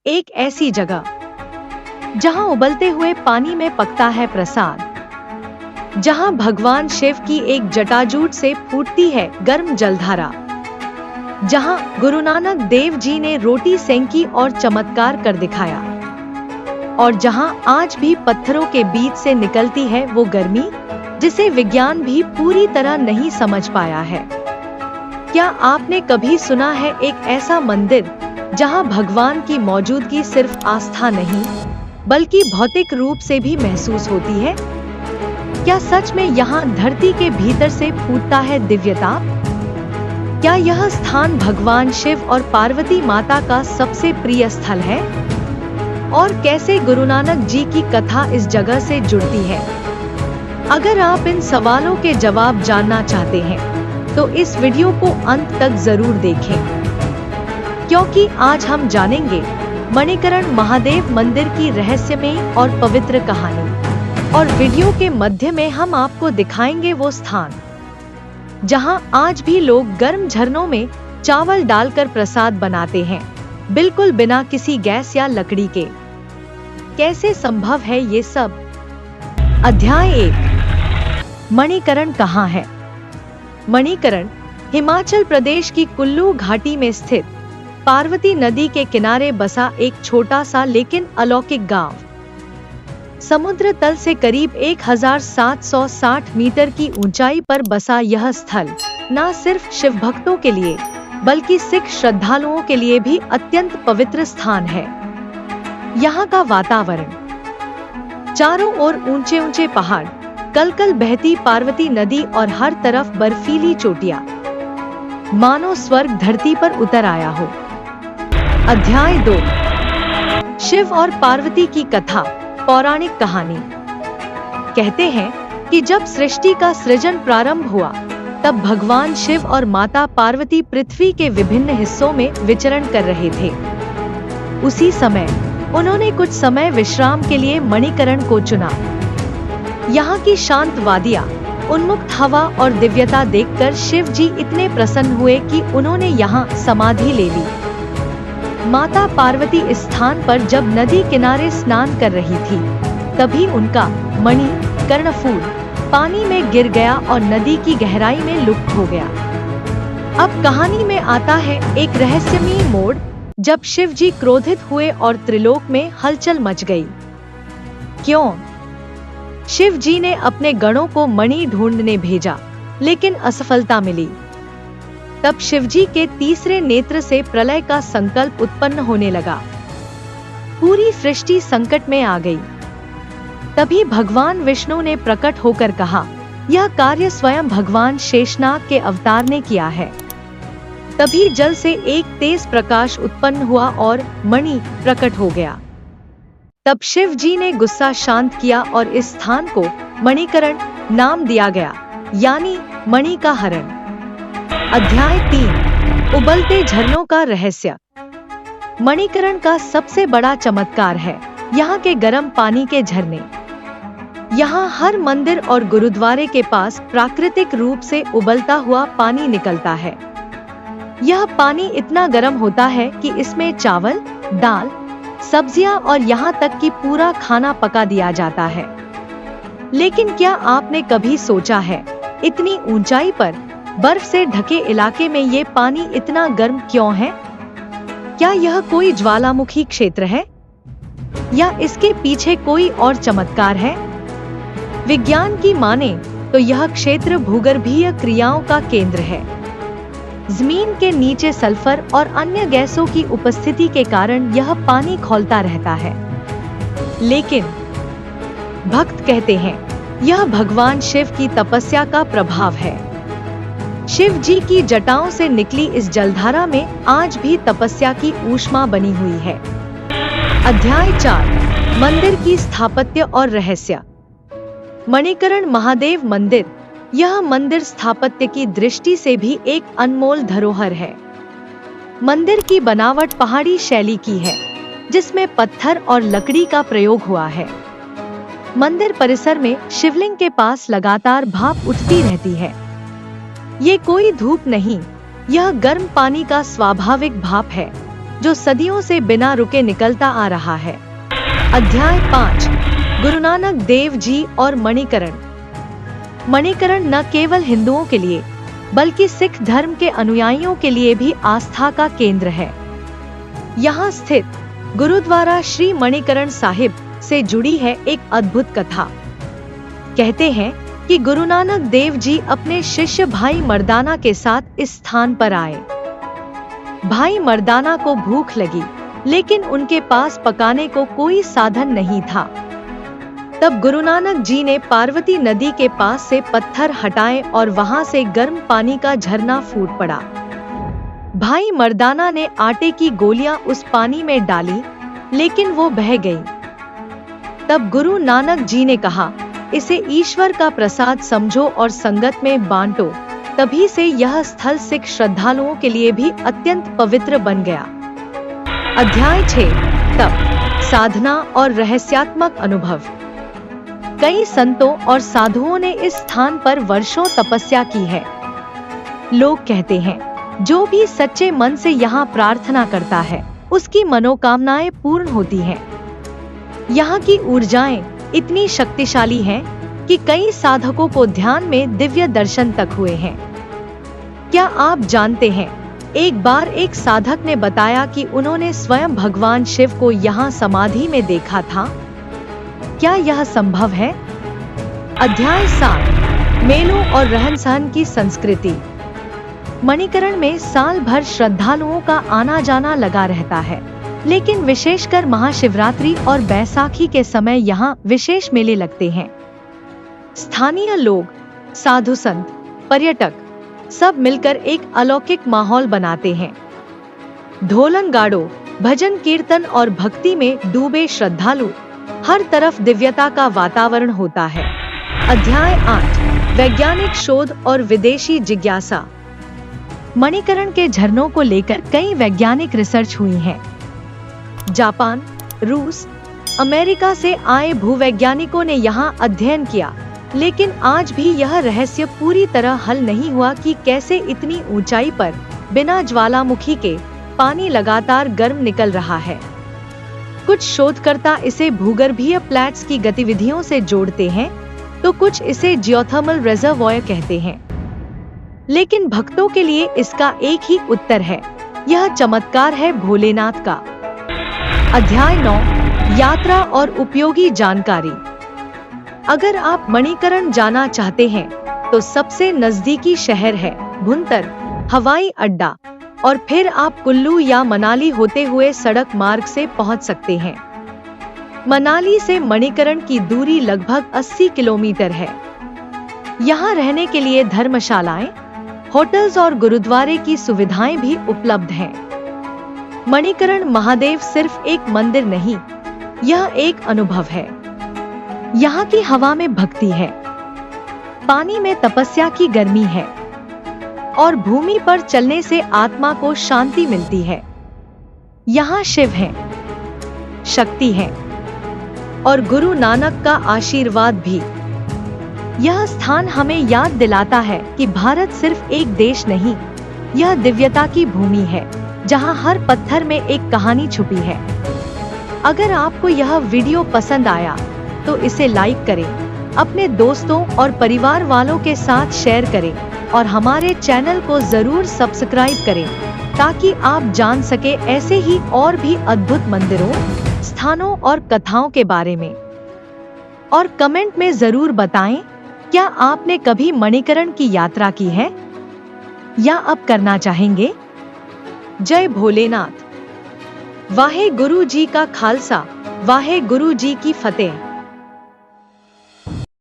एक ऐसी जगह जहां उबलते हुए पानी में पकता है प्रसाद, जहां भगवान शिव की एक जटाजूट से फूटती है गर्म जलधारा, जहां गुरु नानक देव जी ने रोटी सेंकी और चमत्कार कर दिखाया, और जहां आज भी पत्थरों के बीच से निकलती है वो गर्मी जिसे विज्ञान भी पूरी तरह नहीं समझ पाया है। क्या आपने कभी सुना है एक ऐसा मंदिर जहां भगवान की मौजूदगी सिर्फ आस्था नहीं बल्कि भौतिक रूप से भी महसूस होती है? क्या सच में यहाँ धरती के भीतर से फूटता है दिव्यता? क्या यह स्थान भगवान शिव और पार्वती माता का सबसे प्रिय स्थल है? और कैसे गुरु नानक जी की कथा इस जगह से जुड़ती है? अगर आप इन सवालों के जवाब जानना चाहते हैं तो इस वीडियो को अंत तक जरूर देखें, क्योंकि आज हम जानेंगे मणिकरण महादेव मंदिर की रहस्यमयी और पवित्र कहानी। और वीडियो के मध्य में हम आपको दिखाएंगे वो स्थान जहां आज भी लोग गर्म झरनों में चावल डालकर प्रसाद बनाते हैं, बिल्कुल बिना किसी गैस या लकड़ी के। कैसे संभव है ये सब? अध्याय 1, मणिकरण कहाँ है? मणिकरण हिमाचल प्रदेश की कुल्लू घाटी में स्थित पार्वती नदी के किनारे बसा एक छोटा सा लेकिन अलौकिक गांव। समुद्र तल से करीब 1760 मीटर की ऊंचाई पर बसा यह स्थल न सिर्फ शिव भक्तों के लिए बल्कि सिख श्रद्धालुओं के लिए भी अत्यंत पवित्र स्थान है। यहाँ का वातावरण, चारों ओर ऊंचे ऊंचे पहाड़, कलकल बहती पार्वती नदी और हर तरफ बर्फीली चोटियां, मानो स्वर्ग धरती पर उतर आया हो। अध्याय 2, शिव और पार्वती की कथा, पौराणिक कहानी। कहते हैं कि जब सृष्टि का सृजन प्रारंभ हुआ तब भगवान शिव और माता पार्वती पृथ्वी के विभिन्न हिस्सों में विचरण कर रहे थे। उसी समय उन्होंने कुछ समय विश्राम के लिए मणिकरण को चुना। यहाँ की शांत वादियाँ, उन्मुक्त हवा और दिव्यता देखकर शिव जी इतने प्रसन्न हुए कि उन्होंने यहाँ समाधि ले ली। माता पार्वती इस स्थान पर जब नदी किनारे स्नान कर रही थी तभी उनका मणि कर्णफूल पानी में गिर गया और नदी की गहराई में लुप्त हो गया। अब कहानी में आता है एक रहस्यमयी मोड़, जब शिव जी क्रोधित हुए और त्रिलोक में हलचल मच गई। क्यों? शिव जी ने अपने गणों को मणि ढूंढने भेजा, लेकिन असफलता मिली। तब शिव जी के तीसरे नेत्र से प्रलय का संकल्प उत्पन्न होने लगा। पूरी सृष्टि संकट में आ गई। तभी भगवान विष्णु ने प्रकट होकर कहा, यह कार्य स्वयं भगवान शेषनाग के अवतार ने किया है। तभी जल से एक तेज प्रकाश उत्पन्न हुआ और मणि प्रकट हो गया। तब शिव जी ने गुस्सा शांत किया और इस स्थान को मणिकरण नाम दिया गया, यानी मणि का हरण। अध्याय 3, उबलते झरनों का रहस्य। मणिकरण का सबसे बड़ा चमत्कार है यहाँ के गर्म पानी के झरने। यहाँ हर मंदिर और गुरुद्वारे के पास प्राकृतिक रूप से उबलता हुआ पानी निकलता है। यह पानी इतना गर्म होता है कि इसमें चावल, दाल, सब्जियां और यहाँ तक कि पूरा खाना पका दिया जाता है। लेकिन क्या आपने कभी सोचा है, इतनी ऊंचाई पर बर्फ से ढके इलाके में ये पानी इतना गर्म क्यों है? क्या यह कोई ज्वालामुखी क्षेत्र है या इसके पीछे कोई और चमत्कार है? विज्ञान की माने तो यह क्षेत्र भूगर्भीय क्रियाओं का केंद्र है। जमीन के नीचे सल्फर और अन्य गैसों की उपस्थिति के कारण यह पानी खौलता रहता है। लेकिन भक्त कहते हैं यह भगवान शिव की तपस्या का प्रभाव है। शिव जी की जटाओं से निकली इस जलधारा में आज भी तपस्या की ऊष्मा बनी हुई है। अध्याय 4, मंदिर की स्थापत्य और रहस्य। मणिकरण महादेव मंदिर, यह मंदिर स्थापत्य की दृष्टि से भी एक अनमोल धरोहर है। मंदिर की बनावट पहाड़ी शैली की है, जिसमें पत्थर और लकड़ी का प्रयोग हुआ है। मंदिर परिसर में शिवलिंग के पास लगातार भाप उठती रहती है। ये कोई धूप नहीं, यह गर्म पानी का स्वाभाविक भाप है। जो सदियों से बिना रुके निकलता आ रहा है। अध्याय 5 गुरु नानक देव जी और मणिकरण। मणिकरण न केवल हिंदुओं के लिए बल्कि सिख धर्म के अनुयायियों के लिए भी आस्था का केंद्र है। यहाँ स्थित गुरुद्वारा श्री मणिकरण साहिब से जुड़ी है एक अद्भुत कथा। कहते हैं कि गुरु नानक देव जी अपने शिष्य भाई मर्दाना के साथ इस स्थान पर आए। भाई मर्दाना को भूख लगी, लेकिन उनके पास पकाने को कोई साधन नहीं था। तब गुरु नानक जी ने पार्वती नदी के पास से पत्थर हटाए और वहां से गर्म पानी का झरना फूट पड़ा। भाई मर्दाना ने आटे की गोलियां उस पानी में डाली, लेकिन वो बह गई। तब गुरु नानक जी ने कहा, इसे ईश्वर का प्रसाद समझो और संगत में बांटो। तभी से यह स्थल सिख श्रद्धालुओं के लिए भी अत्यंत पवित्र बन गया। अध्याय 6 तप, साधना और रहस्यात्मक अनुभव। कई संतों और साधुओं ने इस स्थान पर वर्षों तपस्या की है। लोग कहते हैं, जो भी सच्चे मन से यहाँ प्रार्थना करता है, उसकी मनोकामनाएं पूर्ण होती हैं। यहाँ की ऊर्जाएं इतनी शक्तिशाली हैं कि कई साधकों को ध्यान में दिव्य दर्शन तक हुए हैं। क्या आप जानते हैं, एक बार एक साधक ने बताया कि उन्होंने स्वयं भगवान शिव को यहाँ समाधि में देखा था। क्या यह संभव है? अध्याय 7 मेलों और रहन सहन की संस्कृति। मणिकरण में साल भर श्रद्धालुओं का आना जाना लगा रहता है, लेकिन विशेषकर महाशिवरात्रि और बैसाखी के समय यहाँ विशेष मेले लगते हैं। स्थानीय लोग, साधु संत, पर्यटक सब मिलकर एक अलौकिक माहौल बनाते हैं। ढोलन गाड़ो, भजन कीर्तन और भक्ति में डूबे श्रद्धालु, हर तरफ दिव्यता का वातावरण होता है। अध्याय 8 वैज्ञानिक शोध और विदेशी जिज्ञासा। मणिकरण के झरनों को लेकर कई वैज्ञानिक रिसर्च हुई है। जापान, रूस, अमेरिका से आए भूवैज्ञानिकों ने यहाँ अध्ययन किया, लेकिन आज भी यह रहस्य पूरी तरह हल नहीं हुआ कि कैसे इतनी ऊंचाई पर बिना ज्वालामुखी के पानी लगातार गर्म निकल रहा है। कुछ शोधकर्ता इसे भूगर्भीय प्लेट्स की गतिविधियों से जोड़ते हैं, तो कुछ इसे जियोथर्मल रिजर्वॉयर कहते हैं। लेकिन भक्तों के लिए इसका एक ही उत्तर है, यह चमत्कार है भोलेनाथ का। अध्याय 9 यात्रा और उपयोगी जानकारी। अगर आप मणिकरण जाना चाहते हैं तो सबसे नजदीकी शहर है भुंतर हवाई अड्डा, और फिर आप कुल्लू या मनाली होते हुए सड़क मार्ग से पहुंच सकते हैं। मनाली से मणिकरण की दूरी लगभग 80 किलोमीटर है। यहाँ रहने के लिए धर्मशालाएं, होटल्स और गुरुद्वारे की सुविधाएं भी उपलब्ध हैं। मणिकरण महादेव सिर्फ एक मंदिर नहीं, यह एक अनुभव है। यहाँ की हवा में भक्ति है, पानी में तपस्या की गर्मी है, और भूमि पर चलने से आत्मा को शांति मिलती है। यहाँ शिव है, शक्ति है, और गुरु नानक का आशीर्वाद भी। यह स्थान हमें याद दिलाता है कि भारत सिर्फ एक देश नहीं, यह दिव्यता की भूमि है, जहाँ हर पत्थर में एक कहानी छुपी है। अगर आपको यह वीडियो पसंद आया तो इसे लाइक करें, अपने दोस्तों और परिवार वालों के साथ शेयर करें, और हमारे चैनल को जरूर सब्सक्राइब करें, ताकि आप जान सके ऐसे ही और भी अद्भुत मंदिरों, स्थानों और कथाओं के बारे में। और कमेंट में जरूर बताएं, क्या आपने कभी मणिकरण की यात्रा की है या अब करना चाहेंगे? जय भोलेनाथ। वाहे गुरु जी का खालसा, वाहे गुरु जी की फतेह।